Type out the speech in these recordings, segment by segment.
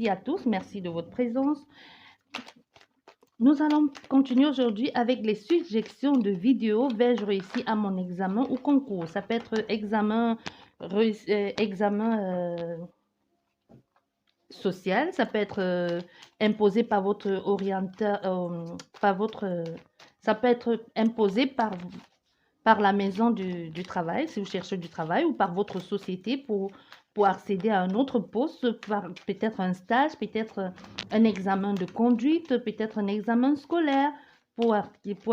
merci à tous, merci de votre présence. Nous allons continuer aujourd'hui avec les suggestions de vidéos. Vais-je réussir à mon examen ou concours? Ça peut être examen social, ça peut être imposé par votre orienteur, ça peut être imposé par la maison du travail, si vous cherchez du travail, ou par votre société pour accéder à un autre poste, peut-être un stage, peut-être un examen de conduite, peut-être un examen scolaire pour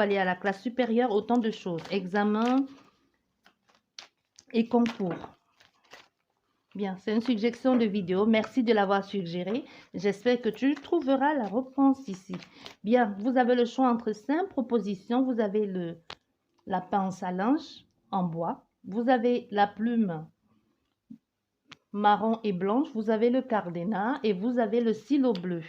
aller à la classe supérieure, autant de choses. Examen et concours. Bien, c'est une suggestion de vidéo. Merci de l'avoir suggéré. J'espère que tu trouveras la réponse ici. Bien, vous avez le choix entre 5 propositions. Vous avez la pince à linge en bois. Vous avez la plume marron et blanche. Vous avez le cadenas et vous avez le stylo bleu.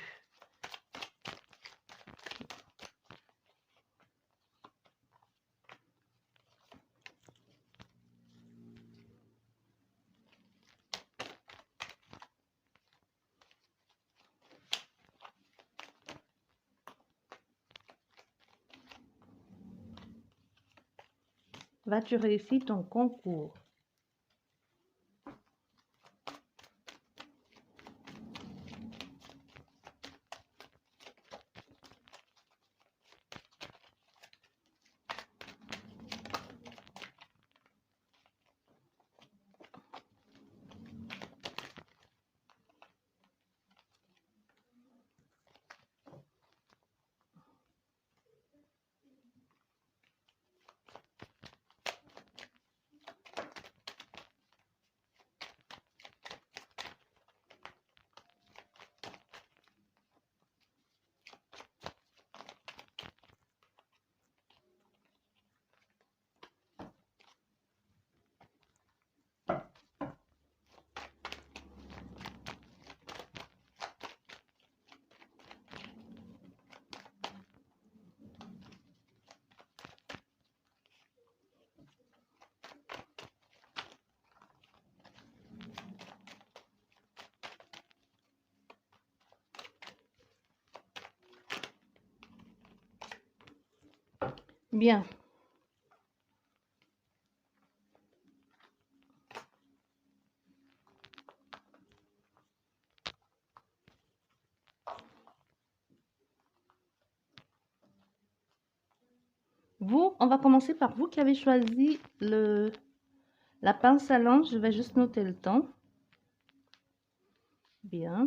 Vas-tu réussir ton concours? Bien. Vous, on va commencer par vous qui avez choisi la pince à linge. Je vais juste noter le temps. Bien.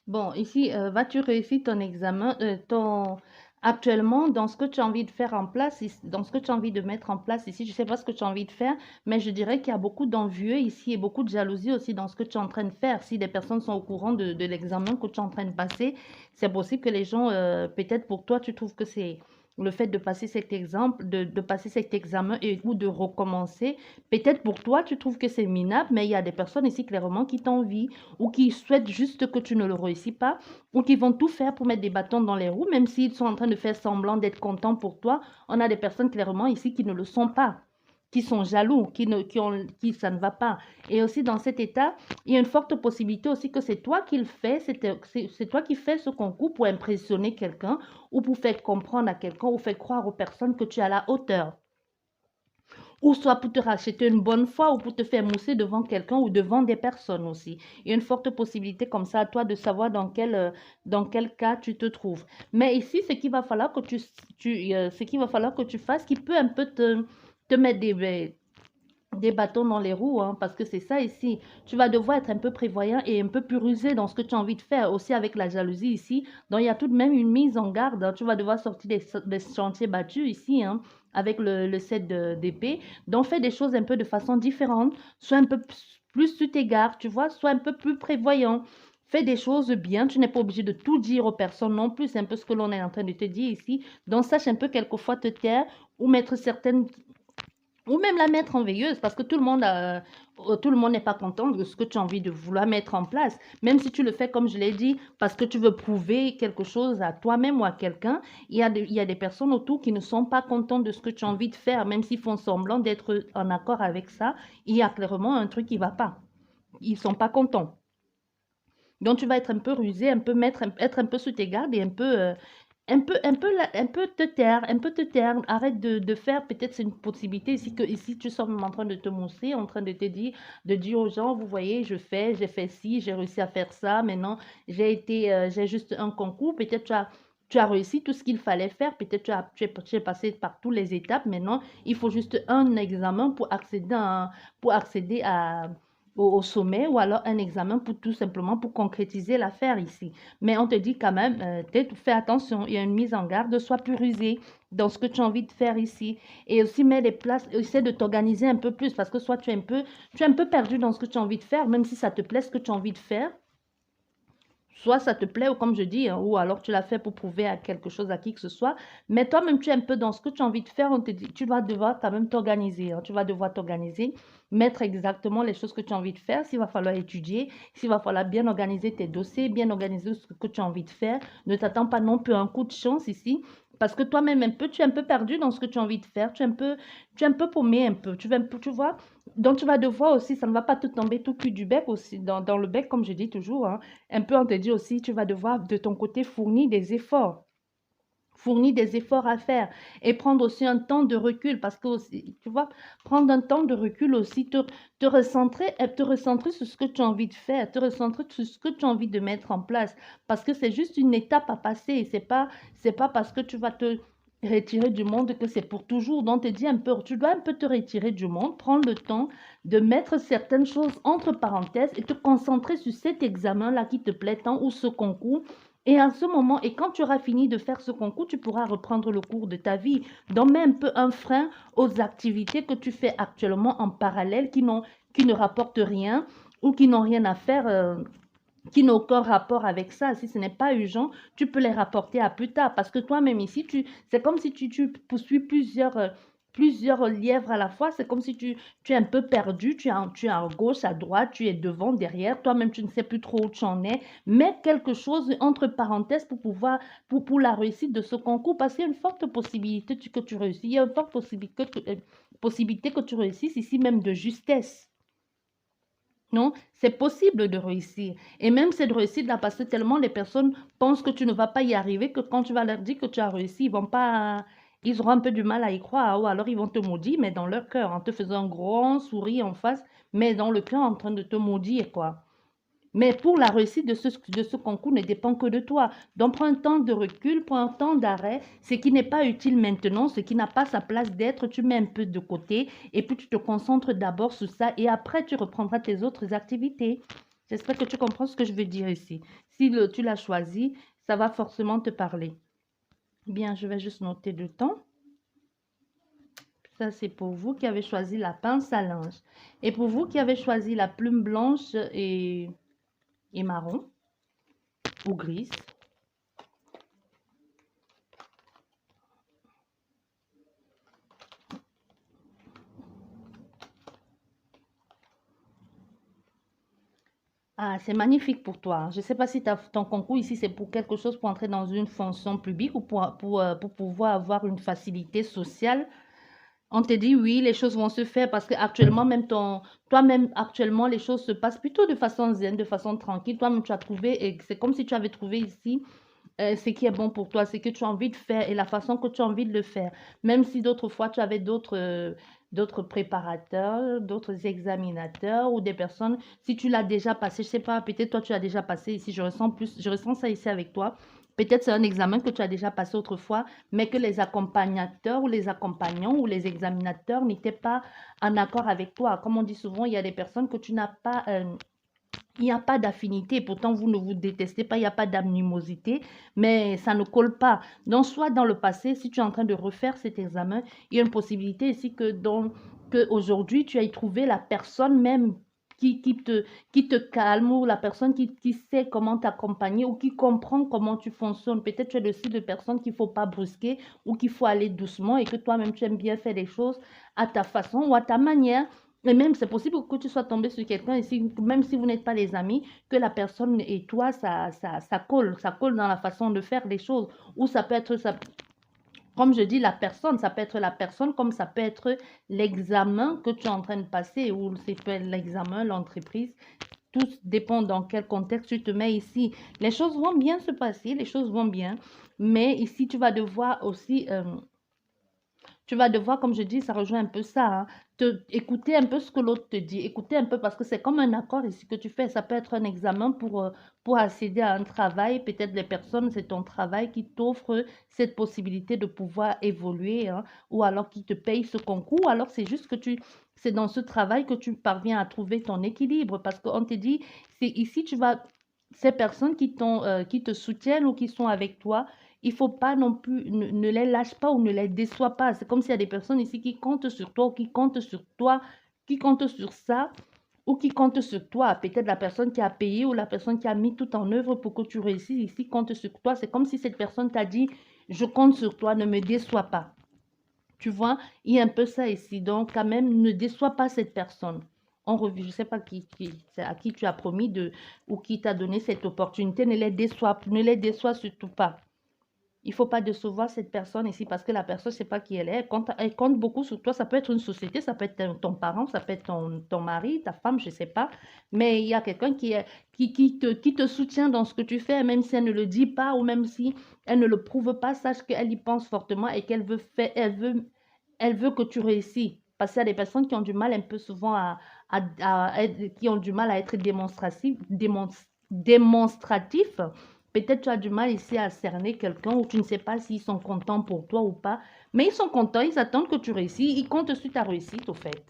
Bon, ici, vas-tu réussir ton examen, actuellement, dans ce que tu as envie de faire en place, dans ce que tu as envie de mettre en place ici, je ne sais pas ce que tu as envie de faire, mais je dirais qu'il y a beaucoup d'envieux ici et beaucoup de jalousie aussi dans ce que tu es en train de faire. Si des personnes sont au courant de l'examen que tu es en train de passer, c'est possible que les gens, peut-être pour toi, tu trouves que c'est le fait de passer cet exemple, de passer cet examen ou de recommencer. Peut-être pour toi, tu trouves que c'est minable, mais il y a des personnes ici clairement qui t'envient ou qui souhaitent juste que tu ne le réussis pas, ou qui vont tout faire pour mettre des bâtons dans les roues, même s'ils sont en train de faire semblant d'être contents pour toi. On a des personnes clairement ici qui ne le sont pas, qui sont jaloux, qui ça ne va pas. Et aussi dans cet état, il y a une forte possibilité aussi que c'est toi qui le fais, c'est toi qui fais ce concours pour impressionner quelqu'un ou pour faire comprendre à quelqu'un ou faire croire aux personnes que tu es à la hauteur, ou soit pour te racheter une bonne fois ou pour te faire mousser devant quelqu'un ou devant des personnes aussi. Il y a une forte possibilité comme ça à toi de savoir dans quel cas tu te trouves. Mais ici, ce qu'il va falloir que ce qu'il va falloir que tu fasses, qui peut un peu te mettre des bâtons dans les roues, hein, parce que c'est ça ici. Tu vas devoir être un peu prévoyant et un peu plus rusé dans ce que tu as envie de faire, aussi avec la jalousie ici. Donc, il y a tout de même une mise en garde, hein. Tu vas devoir sortir des chantiers battus ici, hein, avec le set d'épée. Donc, fais des choses un peu de façon différente. Sois un peu plus tu t'égares, tu vois, sois un peu plus prévoyant. Fais des choses bien, tu n'es pas obligé de tout dire aux personnes non plus, c'est un peu ce que l'on est en train de te dire ici. Donc, sache un peu quelquefois te taire ou mettre certaines Ou même la mettre en veilleuse, parce que tout le monde n'est pas content de ce que tu as envie de vouloir mettre en place. Même si tu le fais, comme je l'ai dit, parce que tu veux prouver quelque chose à toi-même ou à quelqu'un, il y a des personnes autour qui ne sont pas contentes de ce que tu as envie de faire, même s'ils font semblant d'être en accord avec ça, il y a clairement un truc qui ne va pas. Ils ne sont pas contents. Donc, tu vas être un peu rusé, être un peu sous tes gardes et un peu te taire, un peu te taire. Arrête de faire, peut-être c'est une possibilité ici que ici tu sois même en train de te mousser, en train de te dire, de dire aux gens, vous voyez, j'ai fait ci, j'ai réussi à faire ça. Maintenant, j'ai juste un concours. Peut-être tu as réussi tout ce qu'il fallait faire. Peut-être tu es passé par toutes les étapes. Maintenant, il faut juste un examen pour accéder au sommet ou alors un examen pour tout simplement pour concrétiser l'affaire ici. Mais on te dit quand même, fais attention, il y a une mise en garde, sois plus rusé dans ce que tu as envie de faire ici. Et aussi, mets des places, essaie de t'organiser un peu plus parce que soit tu es un peu perdu dans ce que tu as envie de faire, même si ça te plaît ce que tu as envie de faire. Soit ça te plaît, ou comme je dis, hein, ou alors tu l'as fait pour prouver à quelque chose à qui que ce soit. Mais toi-même, tu es un peu dans ce que tu as envie de faire. On te dit, tu vas devoir quand même t'organiser. Hein, tu vas devoir t'organiser, mettre exactement les choses que tu as envie de faire. S'il va falloir étudier, s'il va falloir bien organiser tes dossiers, bien organiser ce que tu as envie de faire. Ne t'attends pas non plus à un coup de chance ici. Parce que toi-même, tu es un peu perdu dans ce que tu as envie de faire. Tu es un peu paumé un peu. Tu vois. Donc, tu vas devoir aussi, ça ne va pas te tomber tout cul du bec aussi, dans le bec, comme je dis toujours. Hein, un peu, on te dit aussi, tu vas devoir de ton côté fournir des efforts. Fournir des efforts à faire et prendre aussi un temps de recul parce que aussi, tu vois, prendre un temps de recul aussi, te recentrer sur ce que tu as envie de faire, te recentrer sur ce que tu as envie de mettre en place parce que c'est juste une étape à passer. C'est pas parce que tu vas te retirer du monde que c'est pour toujours. Donc, te dis un peu, tu dois un peu te retirer du monde, prendre le temps de mettre certaines choses entre parenthèses et te concentrer sur cet examen-là qui te plaît tant ou ce concours et à ce moment, et quand tu auras fini de faire ce concours, tu pourras reprendre le cours de ta vie. Donc, mets un peu un frein aux activités que tu fais actuellement en parallèle qui ne rapportent rien ou qui n'ont rien à faire, qui n'ont aucun rapport avec ça. Si ce n'est pas urgent, tu peux les rapporter à plus tard. Parce que toi-même ici, c'est comme si tu poursuis plusieurs lièvres à la fois. C'est comme si tu es un peu perdu. Tu es à gauche, à droite, tu es devant, derrière. Toi-même, tu ne sais plus trop où tu en es. Mets quelque chose entre parenthèses pour la réussite de ce concours. Parce qu'il y a une forte possibilité que tu réussisses. Il y a une forte possibilité que tu réussisses ici même de justesse. Non, c'est possible de réussir. Et même c'est de réussir là parce que tellement les personnes pensent que tu ne vas pas y arriver que quand tu vas leur dire que tu as réussi, ils auront un peu du mal à y croire ou alors ils vont te maudire, mais dans leur cœur, en te faisant un grand sourire en face, mais dans le cœur en train de te maudire, quoi. Mais pour la réussite de ce concours ne dépend que de toi. Donc, prends un temps de recul, prends un temps d'arrêt. Ce qui n'est pas utile maintenant, ce qui n'a pas sa place d'être, tu mets un peu de côté et puis tu te concentres d'abord sur ça et après tu reprendras tes autres activités. J'espère que tu comprends ce que je veux dire ici. Si tu l'as choisi, ça va forcément te parler. Bien, je vais juste noter le temps. Ça, c'est pour vous qui avez choisi la pince à linge. Et pour vous qui avez choisi la plume blanche et marron ou grise. Ah, c'est magnifique pour toi. Je ne sais pas si ton concours ici, c'est pour quelque chose pour entrer dans une fonction publique ou pour pouvoir avoir une facilité sociale. On te dit oui, les choses vont se faire parce que actuellement, toi-même, actuellement, les choses se passent plutôt de façon zen, de façon tranquille. Toi-même, tu as trouvé, et c'est comme si tu avais trouvé ici ce qui est bon pour toi, ce que tu as envie de faire et la façon que tu as envie de le faire. Même si d'autres fois tu avais d'autres préparateurs, d'autres examinateurs ou des personnes, si tu l'as déjà passé, je sais pas, peut-être toi tu l'as déjà passé ici, je ressens ça ici avec toi. Peut-être c'est un examen que tu as déjà passé autrefois, mais que les accompagnateurs ou les accompagnants ou les examinateurs n'étaient pas en accord avec toi. Comme on dit souvent, il y a des personnes que tu n'as pas il n'y a pas d'affinité, pourtant vous ne vous détestez pas, il n'y a pas d'animosité, mais ça ne colle pas. Donc, soit dans le passé, si tu es en train de refaire cet examen, il y a une possibilité ici que aujourd'hui tu aies trouvé la personne même qui te calme, ou la personne qui sait comment t'accompagner ou qui comprend comment tu fonctionnes. Peut-être tu es le style de personne qu'il ne faut pas brusquer ou qu'il faut aller doucement et que toi-même tu aimes bien faire les choses à ta façon ou à ta manière. Et même, c'est possible que tu sois tombé sur quelqu'un, et même si vous n'êtes pas les amis, que la personne et toi, ça colle dans la façon de faire les choses. Ou ça peut être, ça, comme je dis, la personne, ça peut être la personne, comme ça peut être l'examen que tu es en train de passer, ou c'est l'examen, l'entreprise. Tout dépend dans quel contexte tu te mets ici. Les choses vont bien se passer, les choses vont bien, mais ici, tu vas devoir aussi comme je dis, ça rejoint un peu ça, hein, écouter un peu ce que l'autre te dit, écouter un peu parce que c'est comme un accord ici que tu fais. Ça peut être un examen pour accéder à un travail. Peut-être les personnes, c'est ton travail qui t'offre cette possibilité de pouvoir évoluer, hein, ou alors qui te paye ce concours, ou alors c'est juste que c'est dans ce travail que tu parviens à trouver ton équilibre parce qu'on te dit, c'est ici, ces personnes qui te soutiennent ou qui sont avec toi, il faut pas non plus, ne les lâche pas ou ne les déçois pas. C'est comme s'il y a des personnes ici qui comptent sur toi ou qui comptent sur toi, qui comptent sur ça ou qui comptent sur toi. Peut-être la personne qui a payé ou la personne qui a mis tout en œuvre pour que tu réussisses ici compte sur toi. C'est comme si cette personne t'a dit, je compte sur toi, ne me déçois pas. Tu vois, il y a un peu ça ici. Donc, quand même, ne déçois pas cette personne. On revient, je ne sais pas c'est à qui tu as promis ou qui t'a donné cette opportunité. Ne les déçois surtout pas. Il ne faut pas décevoir cette personne ici parce que la personne ne sait pas qui elle est. Elle compte beaucoup sur toi. Ça peut être une société, ça peut être ton parent, ça peut être ton mari, ta femme, je ne sais pas. Mais il y a quelqu'un qui te soutient dans ce que tu fais, même si elle ne le dit pas ou même si elle ne le prouve pas. Sache qu'elle y pense fortement et qu'elle veut faire, elle veut que tu réussis. Parce qu'il y a des personnes qui ont du mal un peu souvent qui ont du mal à être démonstratifs. Peut-être tu as du mal ici à cerner quelqu'un ou tu ne sais pas s'ils sont contents pour toi ou pas. Mais ils sont contents, ils attendent que tu réussisses. Ils comptent sur ta réussite, au fait.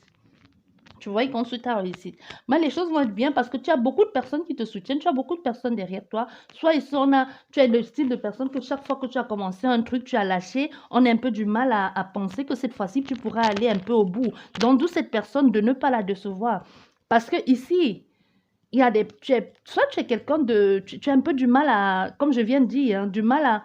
Tu vois, ils comptent sur ta réussite. Mais les choses vont être bien parce que tu as beaucoup de personnes qui te soutiennent. Tu as beaucoup de personnes derrière toi. Soit ils sont là, tu es le style de personne que chaque fois que tu as commencé un truc, tu as lâché. On a un peu du mal à penser que cette fois-ci, tu pourras aller un peu au bout. Donc, d'où cette personne de ne pas la décevoir. Parce que ici, il y a soit tu es quelqu'un tu as un peu du mal comme je viens de dire, hein, du mal à,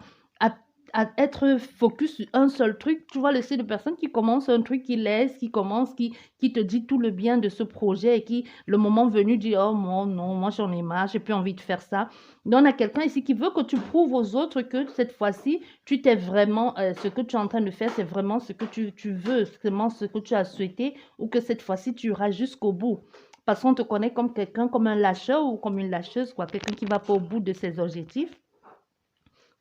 à être focus sur un seul truc. Tu vois le style de personne qui commence un truc, qui te dit tout le bien de ce projet et qui, le moment venu, dit, oh non, moi j'en ai marre, j'ai plus envie de faire ça. Donc, on a quelqu'un ici qui veut que tu prouves aux autres que cette fois-ci, tu t'es vraiment, ce que tu es en train de faire, c'est vraiment ce que tu veux, c'est vraiment ce que tu as souhaité, ou que cette fois-ci, tu iras jusqu'au bout. Parce qu'on te connaît comme quelqu'un, comme un lâcheur ou comme une lâcheuse, quoi. Quelqu'un qui va pas au bout de ses objectifs.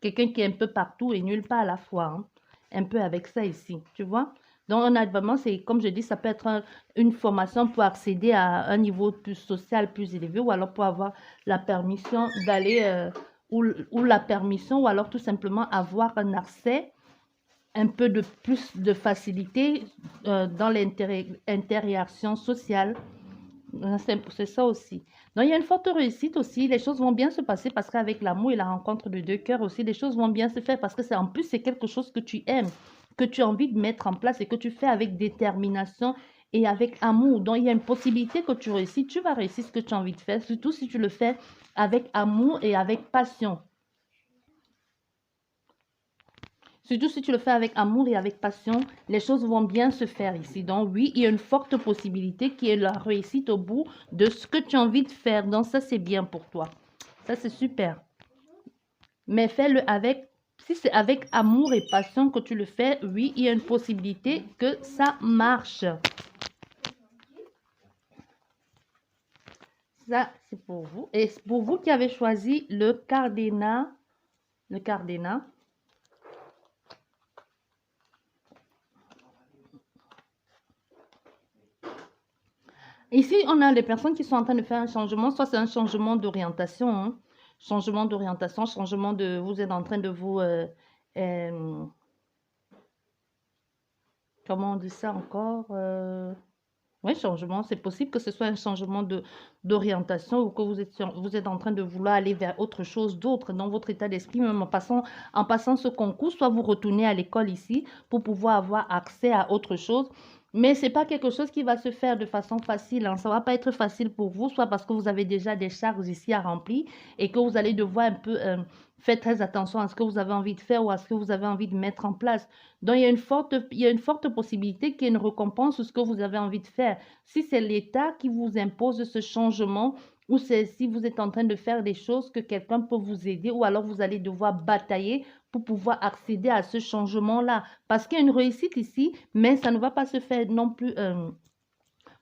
Quelqu'un qui est un peu partout et nulle part à la fois, hein. Un peu avec ça ici, tu vois. Donc, on a vraiment, c'est comme je dis, ça peut être une formation pour accéder à un niveau plus social, plus élevé, ou alors pour avoir la permission d'aller, ou la permission, ou alors tout simplement avoir un accès un peu de plus de facilité dans l'interaction sociale. C'est ça aussi. Donc, il y a une forte réussite aussi. Les choses vont bien se passer parce qu'avec l'amour et la rencontre de deux cœurs aussi, les choses vont bien se faire parce que en plus, c'est quelque chose que tu aimes, que tu as envie de mettre en place et que tu fais avec détermination et avec amour. Donc, il y a une possibilité que tu réussis. Tu vas réussir ce que tu as envie de faire, surtout si tu le fais avec amour et avec passion. Surtout si tu le fais avec amour et avec passion, les choses vont bien se faire ici. Donc oui, il y a une forte possibilité qui est la réussite au bout de ce que tu as envie de faire. Donc ça, c'est bien pour toi. Ça, c'est super. Mais fais-le si c'est avec amour et passion que tu le fais, oui, il y a une possibilité que ça marche. Ça, c'est pour vous. Et pour vous qui avez choisi le cardinal, le cardinal, ici, on a les personnes qui sont en train de faire un changement, soit c'est un changement d'orientation, hein. Changement d'orientation, changement de... Vous êtes en train de vous... comment on dit ça encore? Oui, changement. C'est possible que ce soit un changement d'orientation ou que vous êtes en train de vouloir aller vers autre chose d'autre dans votre état d'esprit, même en passant ce concours, soit vous retournez à l'école ici pour pouvoir avoir accès à autre chose. Mais c'est pas quelque chose qui va se faire de façon facile, hein. Ça va pas être facile pour vous, soit parce que vous avez déjà des charges ici à remplir et que vous allez devoir un peu faire très attention à ce que vous avez envie de faire ou à ce que vous avez envie de mettre en place. Donc, il y a une forte possibilité qu'il y ait une récompense sur ce que vous avez envie de faire. Si c'est l'État qui vous impose ce changement ou c'est si vous êtes en train de faire des choses que quelqu'un peut vous aider ou alors vous allez devoir batailler pour pouvoir accéder à ce changement-là. Parce qu'il y a une réussite ici, mais ça ne va pas se faire non plus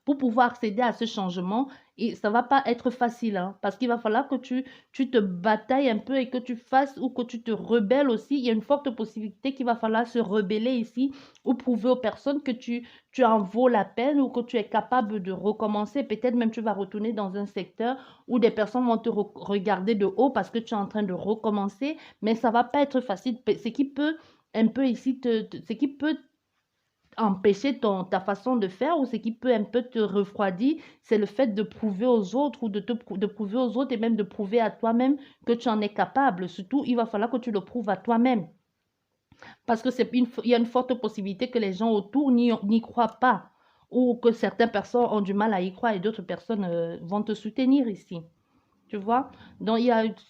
pour pouvoir accéder à ce changement. Et ça ne va pas être facile, hein, parce qu'il va falloir que tu te batailles un peu et que tu fasses ou que tu te rebelles aussi. Il y a une forte possibilité qu'il va falloir se rebeller ici ou prouver aux personnes que tu en vaux la peine ou que tu es capable de recommencer. Peut-être même tu vas retourner dans un secteur où des personnes vont te regarder de haut parce que tu es en train de recommencer, mais ça ne va pas être facile. Ce qui peut un peu ici, ce qui peut empêcher ta façon de faire ou ce qui peut un peu te refroidir, c'est le fait de prouver aux autres ou de prouver aux autres et même de prouver à toi-même que tu en es capable. Surtout, il va falloir que tu le prouves à toi-même parce que il y a une forte possibilité que les gens autour n'y croient pas ou que certaines personnes ont du mal à y croire et d'autres personnes vont te soutenir ici. Tu vois? Donc,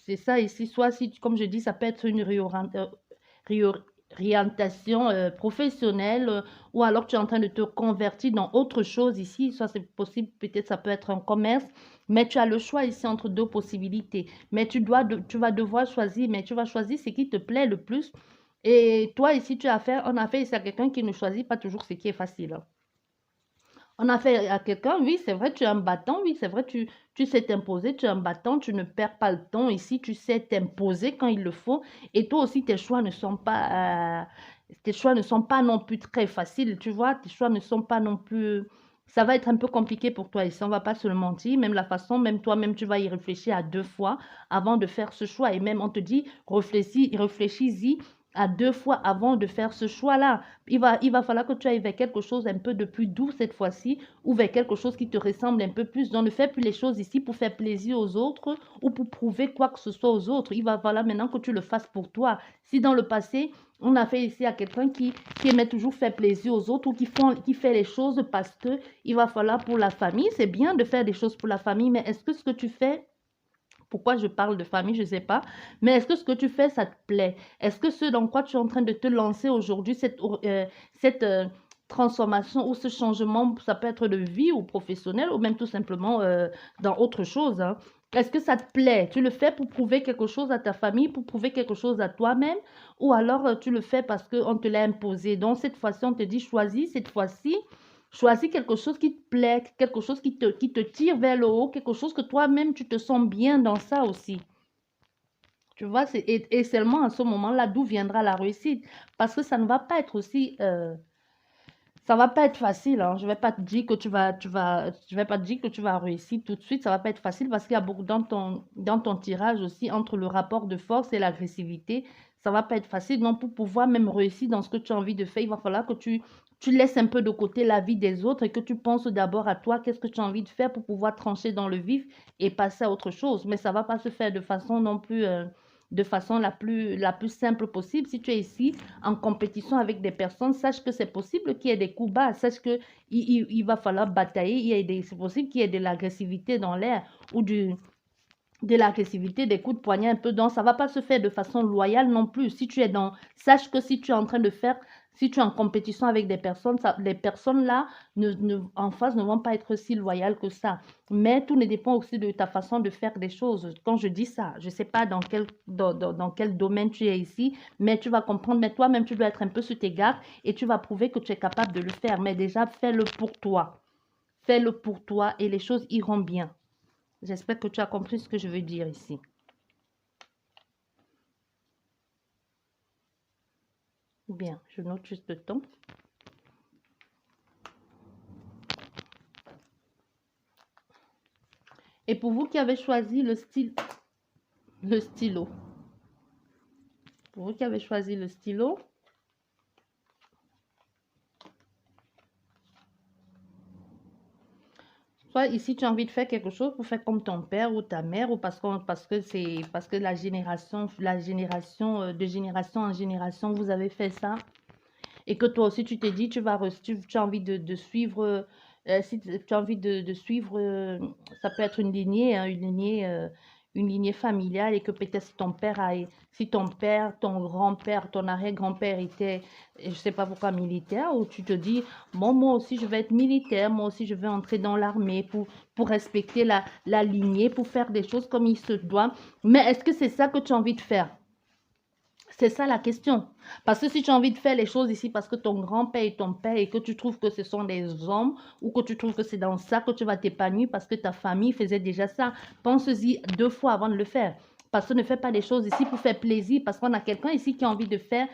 c'est ça ici. Soit, si, comme je dis, ça peut être une réorientation professionnelle ou alors tu es en train de te convertir dans autre chose ici. Soit c'est possible, peut-être ça peut être un commerce, mais tu as le choix ici entre deux possibilités. Mais tu vas devoir choisir, mais tu vas choisir ce qui te plaît le plus. Et toi, ici, on a fait ici à quelqu'un qui ne choisit pas toujours ce qui est facile, hein. On a fait à quelqu'un, oui, c'est vrai, tu es un battant, oui, c'est vrai, tu sais t'imposer, tu es un battant, tu ne perds pas le temps ici, tu sais t'imposer quand il le faut. Et toi aussi, tes choix ne sont pas non plus très faciles, tu vois, tes choix ne sont pas non plus, ça va être un peu compliqué pour toi ici, on va pas se le mentir, même la façon, même toi-même, tu vas y réfléchir à deux fois avant de faire ce choix. Et même, on te dit, réfléchis-y à deux fois avant de faire ce choix-là. Il va falloir que tu ailles vers quelque chose un peu de plus doux cette fois-ci ou vers quelque chose qui te ressemble un peu plus. Donc, ne fais plus les choses ici pour faire plaisir aux autres ou pour prouver quoi que ce soit aux autres. Il va falloir maintenant que tu le fasses pour toi. Si dans le passé, on a fait ici à quelqu'un qui aimait toujours faire plaisir aux autres ou qui fait les choses parce que il va falloir pour la famille, c'est bien de faire des choses pour la famille, mais est-ce que ce que tu fais pourquoi je parle de famille, je ne sais pas. Mais est-ce que ce que tu fais, ça te plaît? Est-ce que ce dans quoi tu es en train de te lancer aujourd'hui, cette transformation ou ce changement, ça peut être de vie ou professionnel ou même tout simplement dans autre chose, hein. Est-ce que ça te plaît? Tu le fais pour prouver quelque chose à ta famille, pour prouver quelque chose à toi-même, ou alors tu le fais parce qu'on te l'a imposé. Donc cette fois-ci, on te dit choisis cette fois-ci. Choisis quelque chose qui te plaît, quelque chose qui te tire vers le haut, quelque chose que toi-même tu te sens bien dans ça aussi. Tu vois, et seulement à ce moment-là, d'où viendra la réussite. Parce que ça ne va pas être aussi, ça va pas être facile, hein. Je vais pas te dire que je vais pas te dire que tu vas réussir tout de suite. Ça va pas être facile parce qu'il y a beaucoup dans ton tirage aussi entre le rapport de force et l'agressivité. Ça va pas être facile. Donc, pour pouvoir même réussir dans ce que tu as envie de faire, il va falloir que tu laisses un peu de côté la vie des autres et que tu penses d'abord à toi, qu'est-ce que tu as envie de faire pour pouvoir trancher dans le vif et passer à autre chose. Mais ça va pas se faire de façon non plus, de façon la plus simple possible. Si tu es ici, en compétition avec des personnes, sache que c'est possible qu'il y ait des coups bas, sache que il va falloir batailler, c'est possible qu'il y ait de l'agressivité dans l'air ou de l'agressivité, des coups de poignet un peu. Donc, ça ne va pas se faire de façon loyale non plus. Sache que si tu es en train de faire, si tu es en compétition avec des personnes, les personnes là en face ne vont pas être si loyales que ça. Mais tout ne dépend aussi de ta façon de faire des choses. Quand je dis ça, je ne sais pas dans quel domaine tu es ici, mais tu vas comprendre. Mais toi-même, tu dois être un peu sur tes gardes et tu vas prouver que tu es capable de le faire. Mais déjà, fais-le pour toi. Fais-le pour toi et les choses iront bien. J'espère que tu as compris ce que je veux dire ici. Bien, je note juste le temps. Et pour vous qui avez choisi le stylo, pour vous qui avez choisi le stylo, soit ici tu as envie de faire quelque chose pour faire comme ton père ou ta mère ou parce que la génération de génération en génération vous avez fait ça. et que toi aussi tu te dis, tu as envie de suivre, si tu as envie de suivre, ça peut être une lignée, hein, une lignée familiale et que peut-être si ton père, ton grand-père, ton arrière-grand-père était, je sais pas pourquoi, militaire, ou tu te dis, bon, moi aussi je vais être militaire, moi aussi je vais entrer dans l'armée pour respecter la lignée, pour faire des choses comme il se doit. Mais est-ce que c'est ça que tu as envie de faire? C'est ça la question. Parce que si tu as envie de faire les choses ici parce que ton grand-père et ton père et que tu trouves que ce sont des hommes ou que tu trouves que c'est dans ça que tu vas t'épanouir parce que ta famille faisait déjà ça, pense-y deux fois avant de le faire. Parce que ne fais pas des choses ici pour faire plaisir, parce qu'on a quelqu'un ici qui a envie de faire,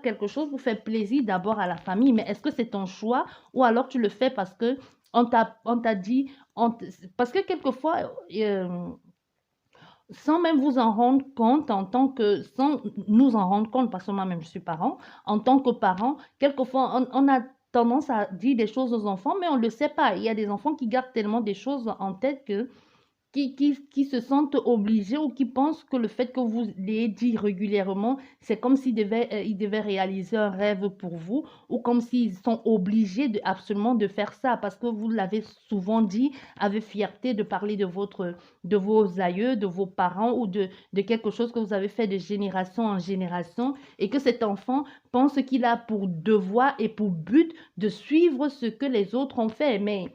quelque chose pour faire plaisir d'abord à la famille. Mais est-ce que c'est ton choix ou alors tu le fais parce que on t'a dit, parce que quelquefois, sans même vous en rendre compte, sans nous en rendre compte, parce que moi-même je suis parent, en tant que parent, quelquefois on a tendance à dire des choses aux enfants, mais on ne le sait pas. Il y a des enfants qui gardent tellement des choses en tête que qui se sentent obligés ou qui pensent que le fait que vous l'ayez dit régulièrement, c'est comme ils devaient réaliser un rêve pour vous ou comme s'ils sont obligés absolument de faire ça parce que vous l'avez souvent dit avec fierté de parler de vos aïeux, de vos parents ou de quelque chose que vous avez fait de génération en génération et que cet enfant pense qu'il a pour devoir et pour but de suivre ce que les autres ont fait. Mais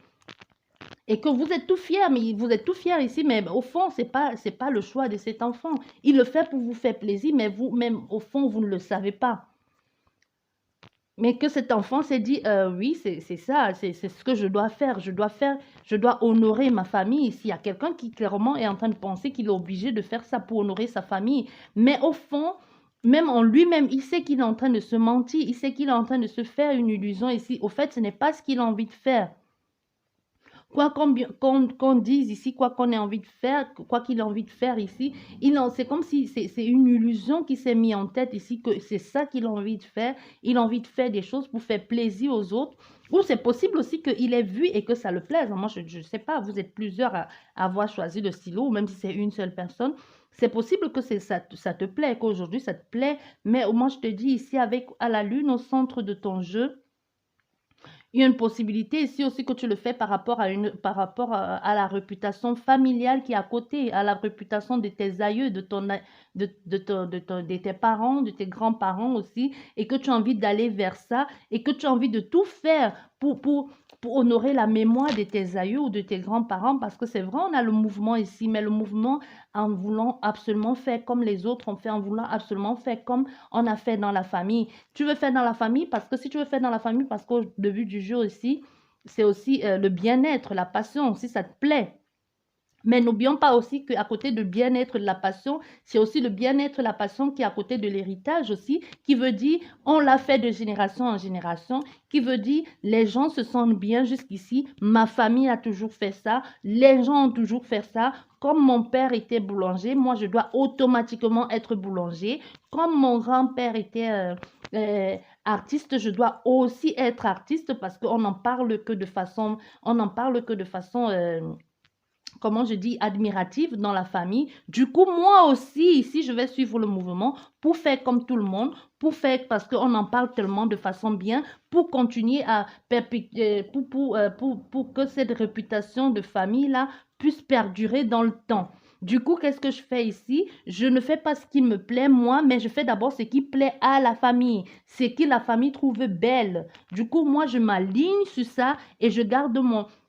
et que vous êtes tout fier, mais vous êtes tout fier ici, mais au fond, c'est pas le choix de cet enfant. Il le fait pour vous faire plaisir, mais vous, même au fond, vous ne le savez pas. Mais que cet enfant s'est dit, oui, c'est ça, c'est ce que je dois faire. Je dois honorer ma famille. S'il y a quelqu'un qui clairement est en train de penser qu'il est obligé de faire ça pour honorer sa famille, mais au fond, même en lui-même, il sait qu'il est en train de se mentir, il sait qu'il est en train de se faire une illusion ici. Au fait, ce n'est pas ce qu'il a envie de faire. Quoi qu'on dise ici, quoi qu'on ait envie de faire, quoi qu'il ait envie de faire ici, c'est comme si c'est une illusion qui s'est mise en tête ici, que c'est ça qu'il a envie de faire. Il a envie de faire des choses pour faire plaisir aux autres. Ou c'est possible aussi qu'il ait vu et que ça le plaise. Moi, je ne sais pas, vous êtes plusieurs à avoir choisi le stylo, ou même si c'est une seule personne. C'est possible que ça te plaît, qu'aujourd'hui ça te plaît. Mais moi, je te dis ici, avec à la lune au centre de ton jeu, il y a une possibilité ici aussi que tu le fais par rapport à la réputation familiale qui est à côté, à la réputation de tes aïeux, de tes parents, de tes grands-parents aussi, et que tu as envie d'aller vers ça, et que tu as envie de tout faire pour honorer la mémoire de tes aïeux ou de tes grands-parents, parce que c'est vrai, on a le mouvement ici, mais le mouvement en voulant absolument faire comme les autres ont fait, en voulant absolument faire comme on a fait dans la famille. Tu veux faire dans la famille parce que si tu veux faire dans la famille, parce qu'au début du jeu aussi, c'est aussi le bien-être, la passion, si ça te plaît. Mais n'oublions pas aussi qu'à côté de bien-être de la passion, c'est aussi le bien-être de la passion qui est à côté de l'héritage aussi, qui veut dire on l'a fait de génération en génération, qui veut dire les gens se sentent bien jusqu'ici, ma famille a toujours fait ça, les gens ont toujours fait ça. Comme mon père était boulanger, moi je dois automatiquement être boulanger. Comme mon grand-père était artiste, je dois aussi être artiste parce qu'on n'en parle que de façon, on n'en parle que de façon comment je dis, admirative dans la famille. Du coup, moi aussi, ici, je vais suivre le mouvement pour faire comme tout le monde, pour faire, parce qu'on en parle tellement de façon bien, pour continuer à perpétuer, pour que cette réputation de famille-là puisse perdurer dans le temps. Du coup, qu'est-ce que je fais ici? Je ne fais pas ce qui me plaît moi, mais je fais d'abord ce qui plaît à la famille, ce que la famille trouve belle. Du coup, moi, je m'aligne sur ça et je garde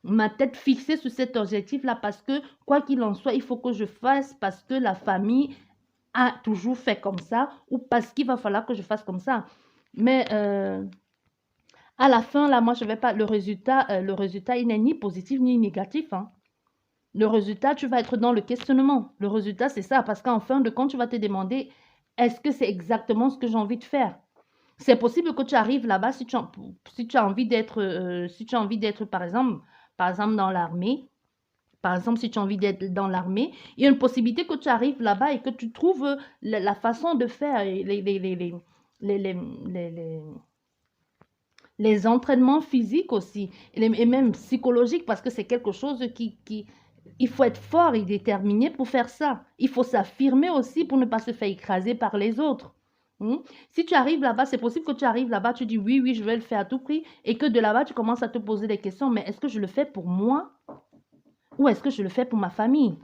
ma tête fixée sur cet objectif-là parce que, quoi qu'il en soit, il faut que je fasse parce que la famille a toujours fait comme ça ou parce qu'il va falloir que je fasse comme ça. Mais à la fin, là, moi, je vais pas. Le résultat, il n'est ni positif ni négatif. Hein. Le résultat, tu vas être dans le questionnement. Le résultat, c'est ça. Parce qu'en fin de compte, tu vas te demander, est-ce que c'est exactement ce que j'ai envie de faire? C'est possible que tu arrives là-bas si tu as envie d'être, par exemple, dans l'armée. Par exemple, si tu as envie d'être dans l'armée, il y a une possibilité que tu arrives là-bas et que tu trouves la façon de faire les, les, les, les entraînements physiques aussi et même psychologiques parce que c'est quelque chose il faut être fort et déterminé pour faire ça. Il faut s'affirmer aussi pour ne pas se faire écraser par les autres. Hmm? Si tu arrives là-bas, c'est possible que tu arrives là-bas, tu dis oui, oui, je vais le faire à tout prix, et que de là-bas, tu commences à te poser des questions, mais est-ce que je le fais pour moi ou est-ce que je le fais pour ma famille?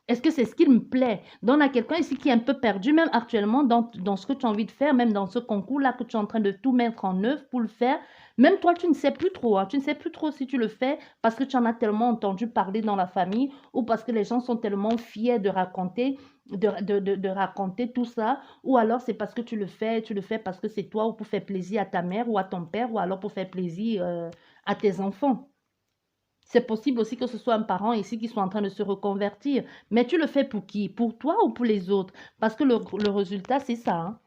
Est-ce que c'est ce qui me plaît? Donc, on a quelqu'un ici qui est un peu perdu, même actuellement, dans ce que tu as envie de faire, même dans ce concours-là que tu es en train de tout mettre en œuvre pour le faire. Même toi, tu ne sais plus trop. Hein. Tu ne sais plus trop si tu le fais parce que tu en as tellement entendu parler dans la famille ou parce que les gens sont tellement fiers de raconter, de raconter tout ça. Ou alors, c'est parce que tu le fais parce que c'est toi ou pour faire plaisir à ta mère ou à ton père ou alors pour faire plaisir à tes enfants. C'est possible aussi que ce soit un parent ici qui soit en train de se reconvertir. Mais tu le fais pour qui? Pour toi ou pour les autres? Parce que le résultat, c'est ça. Hein.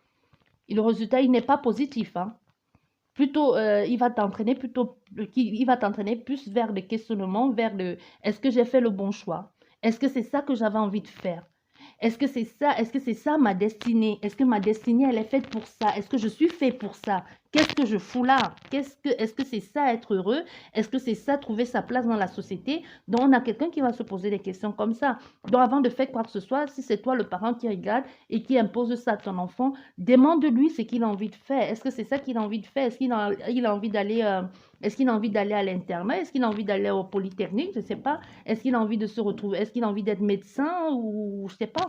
Et le résultat, il n'est pas positif. Hein. Plutôt, il va t'entraîner il va t'entraîner plus vers le questionnement, vers le est-ce que j'ai fait le bon choix? Est-ce que c'est ça que j'avais envie de faire? Est-ce que c'est ça? Est-ce que c'est ça ma destinée? Est-ce que ma destinée, elle est faite pour ça? Est-ce que je suis fait pour ça? Qu'est-ce que je fous là? Est-ce que c'est ça être heureux? Est-ce que c'est ça trouver sa place dans la société? Donc, on a quelqu'un qui va se poser des questions comme ça. Donc, avant de faire quoi que ce soit, si c'est toi le parent qui regarde et qui impose ça à ton enfant, demande-lui ce qu'il a envie de faire. Est-ce que c'est ça qu'il a envie de faire? Il a envie d'aller est-ce qu'il a envie d'aller à l'internat? Est-ce qu'il a envie d'aller au polytechnique? Je ne sais pas. Est-ce qu'il a envie de se retrouver? Est-ce qu'il a envie d'être médecin ou je ne sais pas.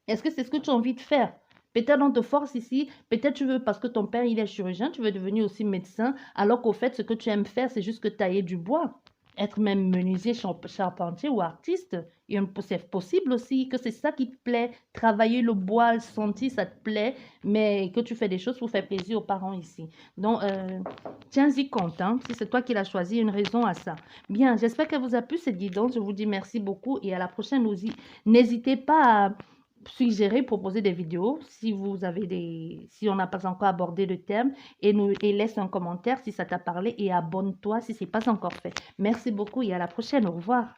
Est-ce que c'est ce que tu as envie de faire? Peut-être on te force ici, peut-être tu veux, parce que ton père il est chirurgien, tu veux devenir aussi médecin, alors qu'au fait, ce que tu aimes faire, c'est juste que tailler du bois. Être même menuisier, charpentier ou artiste. C'est possible aussi que c'est ça qui te plaît. Travailler le bois, le sentir, ça te plaît, mais que tu fais des choses pour faire plaisir aux parents ici. Donc, tiens-y compte, hein, si c'est toi qui l'as choisi, il y a une raison à ça. Bien, j'espère qu'elle vous a plu cette guidance. Je vous dis merci beaucoup et à la prochaine. N'hésitez pas à suggérer, proposer des vidéos si vous avez si on n'a pas encore abordé le thème et laisse un commentaire si ça t'a parlé et abonne-toi si ce n'est pas encore fait. Merci beaucoup et à la prochaine. Au revoir.